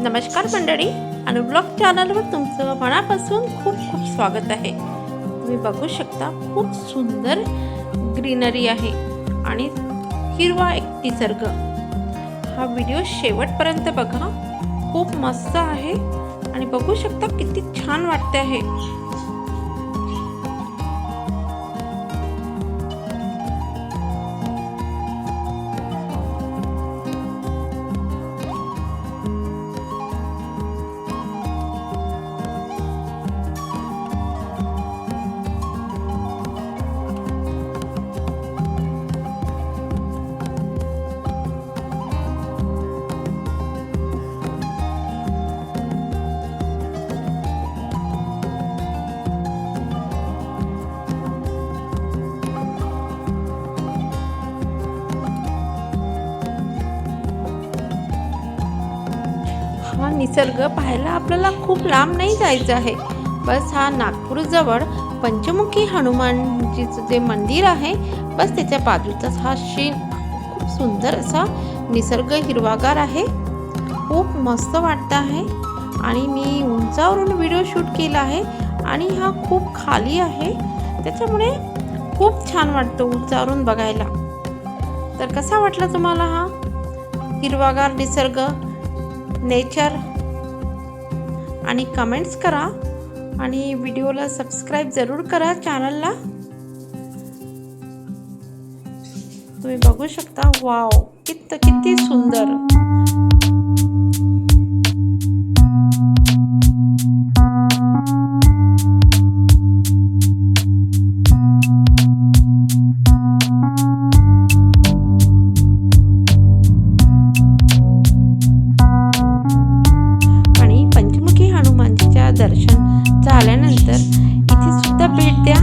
नमस्कार मंडळी, अनुब्लॉग चॅनलवर तुमचं मनापासून खूप खूप स्वागत आहे। तुम्ही बघू शकता खूप सुंदर ग्रीनरी आहे आणि हिरवा एक निसर्ग। हा व्हिडिओ शेवटपर्यंत बघा, खूप मस्त आहे आणि बघू शकता किती छान वाटते आहे। हा निसर्ग पाहायला आपल्याला खूप लांब नाही जायचं आहे। बस हा नागपूर जवळ पंचमुखी हनुमानजीचं जे मंदिर आहे, बस त्याच्या बाजूचाच हा खूप सुंदर असा निसर्ग हिरवागार आहे। खूप मस्त वाटत आहे आणि मी उंचावरून व्हिडिओ शूट केला आहे आणि हा खूप खाली आहे, त्याच्यामुळे खूप छान वाटतं उंचावरून बघायला। तर कसा वाटला तुम्हाला हा हिरवागार निसर्ग, नेचर? आणि कमेंट्स करा आणि व्हिडिओला सबस्क्राईब जरूर करा चॅनलला। तुम्ही बघू शकता, वाव किती सुंदर। दर्शन झाल्यानंतर इथे सुद्धा भेट द्या।